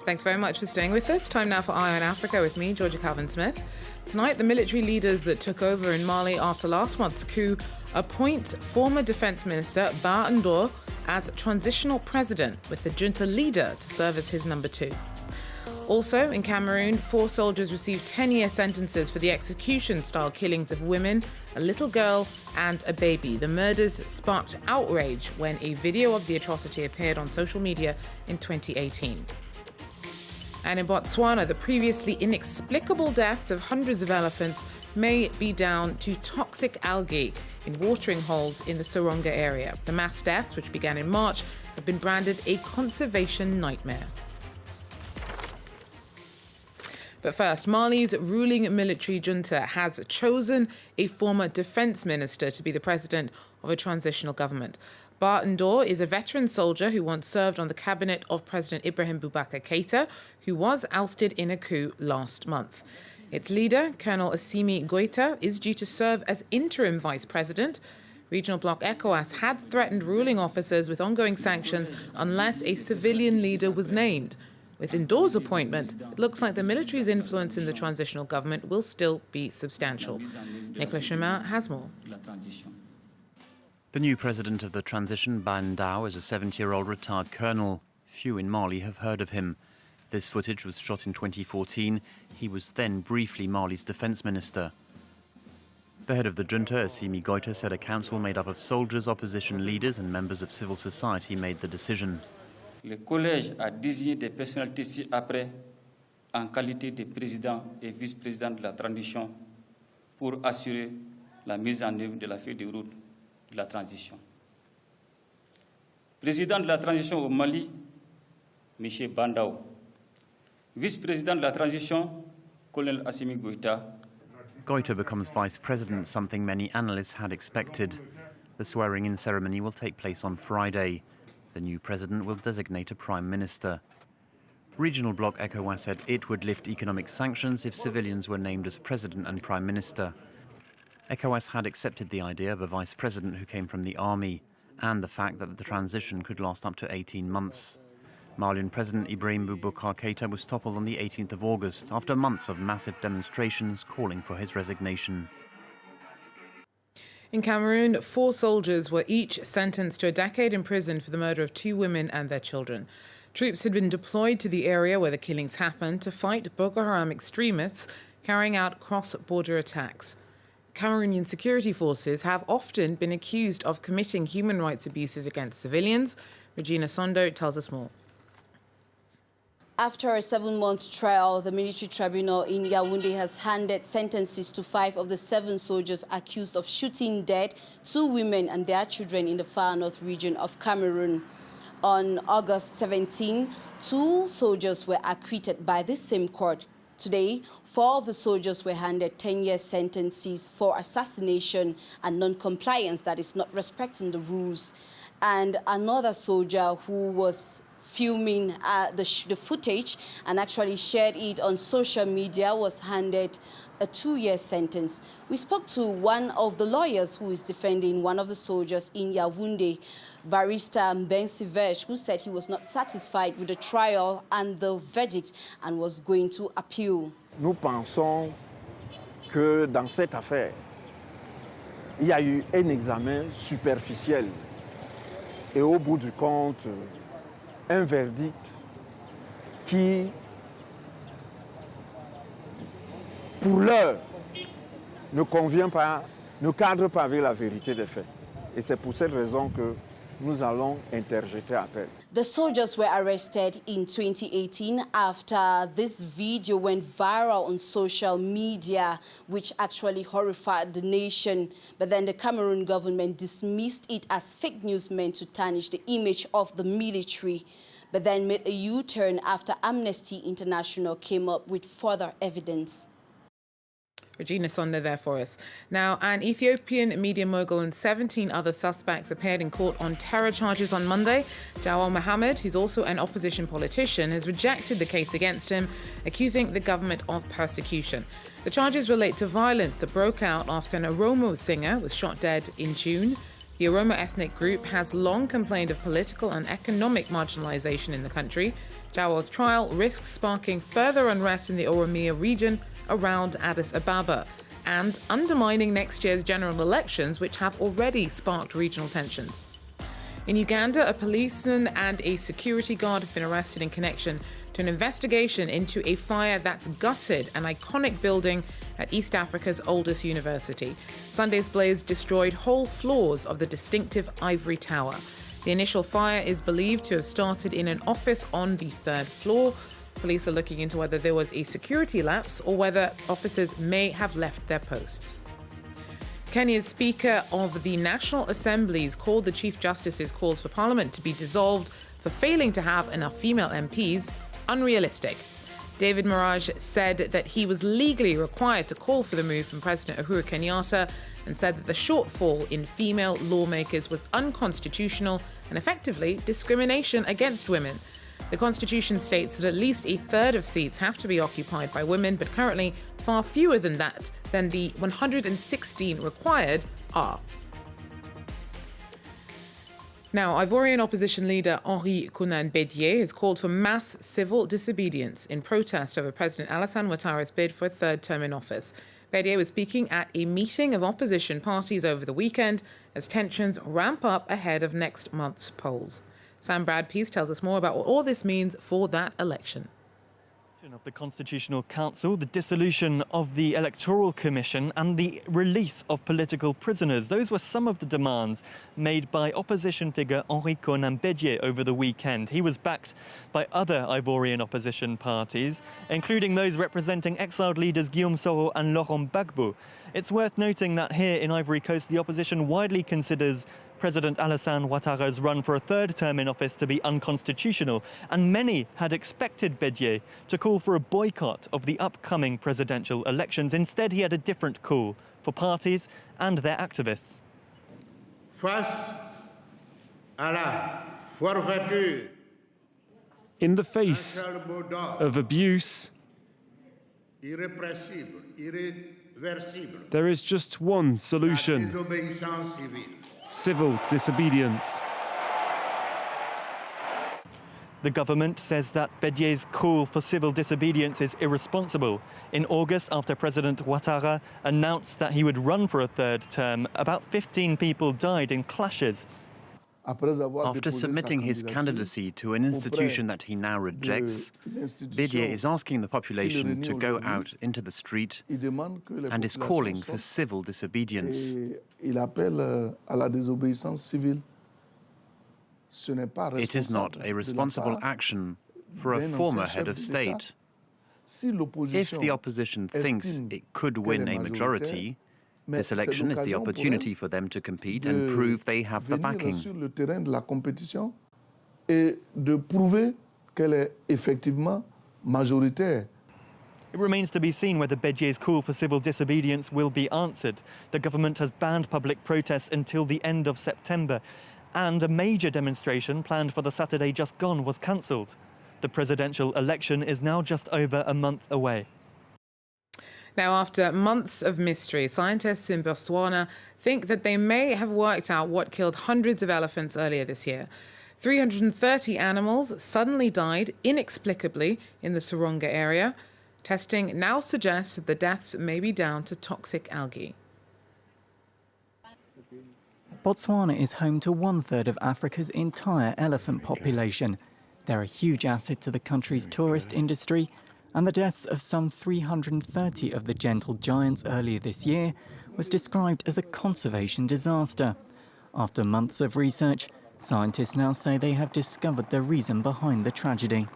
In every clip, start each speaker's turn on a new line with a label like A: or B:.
A: Thanks very much for staying with us. Time now for Eye on Africa with me, Georgia Calvin-Smith. Tonight, the military leaders that took over in Mali after last month's coup appoint former Defence Minister Ba Ndour as transitional president, with the junta leader to serve as his number two. Also, in Cameroon, 4 soldiers received 10-year sentences for the execution-style killings of women, a little girl and a baby. The murders sparked outrage when a video of the atrocity appeared on social media in 2018. And in Botswana, the previously inexplicable deaths of hundreds of elephants may be down to toxic algae in watering holes in the Seronga area. The mass deaths, which began in March, have been branded a conservation nightmare. But first, Mali's ruling military junta has chosen a former defence minister to be the president of a transitional government. Ba Ndour is a veteran soldier who once served on the cabinet of President Ibrahim Boubacar Keïta, who was ousted in a coup last month. Its leader, Colonel Assimi Goïta, is due to serve as interim vice president. Regional bloc ECOWAS had threatened ruling officers with ongoing sanctions unless a civilian leader was named. With Ndour's appointment, it looks like the military's influence in the transitional government will still be substantial. Nicolas Chemin has more.
B: The new president of the transition, Ba Ndour, is a 70-year-old retired colonel. Few in Mali have heard of him. This footage was shot in 2014. He was then briefly Mali's defence minister. The head of the junta, Assimi Goïta, said a council made up of soldiers, opposition leaders and members of civil society made the decision.
C: Le collège a désigné des personnalités ci-après en qualité de président et vice-président de la transition pour assurer la mise en œuvre de la feuille de route de la transition. Président de la transition au Mali, M. Ba Ndour. Vice-président de la transition, Colonel Assimi Goïta.
B: Goïta becomes vice president, something many analysts had expected. The swearing-in ceremony will take place on Friday. The new president will designate a prime minister. Regional bloc ECOWAS said it would lift economic sanctions if civilians were named as president and prime minister. ECOWAS had accepted the idea of a vice president who came from the army and the fact that the transition could last up to 18 months. Malian President Ibrahim Boubacar Keïta was toppled on the 18th of August after months of massive demonstrations calling for his resignation.
A: In Cameroon, 4 soldiers were each sentenced to a decade in prison for the murder of 2 women and their children. Troops had been deployed to the area where the killings happened to fight Boko Haram extremists carrying out cross-border attacks. Cameroonian security forces have often been accused of committing human rights abuses against civilians. Regina Sondo tells us more.
D: After a 7-month trial, the military tribunal in Yaoundé has handed sentences to 5 of the 7 soldiers accused of shooting dead 2 women and their children in the far north region of Cameroon. On August 17, 2 soldiers were acquitted by this same court. Today, 4 of the soldiers were handed 10-year sentences for assassination and non-compliance, that is, not respecting the rules. And another soldier who was filming the footage and actually shared it on social media was handed a 2-year sentence. We spoke to one of the lawyers who is defending one of the soldiers in Yaoundé, Barrister Mbensivesh, who said he was not satisfied with the trial and the verdict and was going to appeal.
E: Nous pensons que dans cette affaire, il y a eu un examen superficiel et au bout du compte, un verdict qui, pour l'heure, ne convient pas, ne cadre pas avec la vérité des faits. Et c'est pour cette raison que nous allons interjeter appel.
D: The soldiers were arrested in 2018 after this video went viral on social media, which actually horrified the nation. But then the Cameroon government dismissed it as fake news meant to tarnish the image of the military, but then made a U-turn after Amnesty International came up with further evidence.
A: Regina Sonda there for us. Now, an Ethiopian media mogul and 17 other suspects appeared in court on terror charges on Monday. Jawal Mohammed, who's also an opposition politician, has rejected the case against him, accusing the government of persecution. The charges relate to violence that broke out after an Oromo singer was shot dead in June. The Oromo ethnic group has long complained of political and economic marginalization in the country. Jawo's trial risks sparking further unrest in the Oromia region around Addis Ababa and undermining next year's general elections, which have already sparked regional tensions. In Uganda, a policeman and a security guard have been arrested in connection to an investigation into a fire that's gutted an iconic building at East Africa's oldest university. Sunday's blaze destroyed whole floors of the distinctive ivory tower. The initial fire is believed to have started in an office on the third floor. Police are looking into whether there was a security lapse or whether officers may have left their posts. Kenya's Speaker of the National Assembly's called the Chief Justice's calls for Parliament to be dissolved for failing to have enough female MPs unrealistic. David Mirage said that he was legally required to call for the move from President Uhuru Kenyatta and said that the shortfall in female lawmakers was unconstitutional and effectively discrimination against women. The Constitution states that at least a third of seats have to be occupied by women, but currently far fewer than the 116 required are. Now, Ivorian opposition leader Henri Konan Bédié has called for mass civil disobedience in protest over President Alassane Ouattara's bid for a third term in office. Bédié was speaking at a meeting of opposition parties over the weekend as tensions ramp up ahead of next month's polls. Sam Bradpeace tells us more about what all this means for that election.
F: Of the Constitutional Council, the dissolution of the Electoral Commission and the release of political prisoners. Those were some of the demands made by opposition figure Henri Konan Bédié over the weekend. He was backed by other Ivorian opposition parties, including those representing exiled leaders Guillaume Soro and Laurent Gbagbo. It's worth noting that here in Ivory Coast, the opposition widely considers President Alassane Ouattara's run for a third term in office to be unconstitutional, and many had expected Bédié to call for a boycott of the upcoming presidential elections. Instead, he had a different call for parties and their activists.
G: In the face of abuse, there is just one solution: civil disobedience.
F: The government says that Bédié's call for civil disobedience is irresponsible. In August, after President Ouattara announced that he would run for a third term, about 15 people died in clashes.
B: After submitting his candidacy to an institution that he now rejects, Bédié is asking the population to go out into the street and is calling for civil disobedience. It is not a responsible action for a former head of state. If the opposition thinks it could win a majority, this election is the opportunity for them to compete and prove they have the backing.
F: It remains to be seen whether Bédié's call for civil disobedience will be answered. The government has banned public protests until the end of September, and a major demonstration planned for the Saturday just gone was cancelled. The presidential election is now just over a month away.
A: Now, after months of mystery, scientists in Botswana think that they may have worked out what killed hundreds of elephants earlier this year. 330 animals suddenly died inexplicably in the Seronga area. Testing now suggests that the deaths may be down to toxic algae.
H: Botswana is home to 1/3 of Africa's entire elephant population. They're a huge asset to the country's tourist industry, and the deaths of some 330 of the gentle giants earlier this year was described as a conservation disaster. After months of research, scientists now say they have discovered the reason behind the tragedy.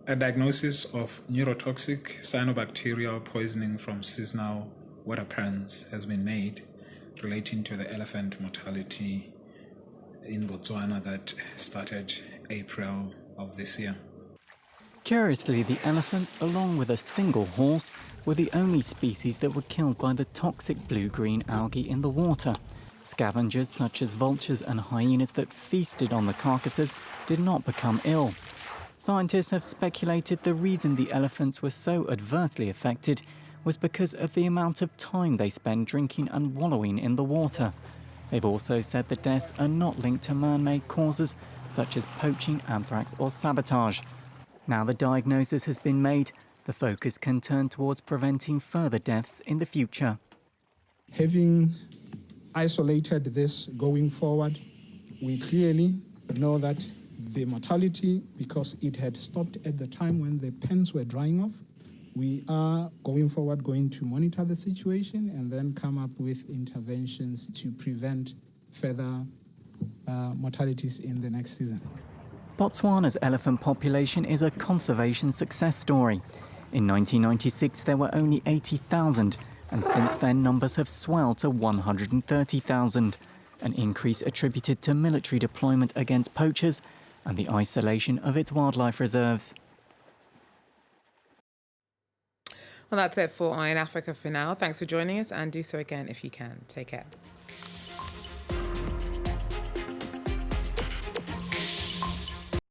I: A diagnosis of neurotoxic cyanobacterial poisoning from seasonal water plants has been made relating to the elephant mortality in Botswana that started April of this year.
H: Curiously, the elephants, along with a single horse, were the only species that were killed by the toxic blue-green algae in the water. Scavengers such as vultures and hyenas that feasted on the carcasses did not become ill. Scientists have speculated the reason the elephants were so adversely affected was because of the amount of time they spend drinking and wallowing in the water. They've also said the deaths are not linked to man-made causes such as poaching, anthrax or sabotage. Now the diagnosis has been made, the focus can turn towards preventing further deaths in the future.
J: Having isolated this going forward, we clearly know that the mortality, because it had stopped at the time when the pens were drying off, we are going forward going to monitor the situation and then come up with interventions to prevent further mortalities in the next season.
H: Botswana's elephant population is a conservation success story. In 1996 there were only 80,000, and since then numbers have swelled to 130,000, an increase attributed to military deployment against poachers and the isolation of its wildlife reserves.
A: Well, that's it for Eye in Africa for now. Thanks for joining us, and do so again if you can. Take care.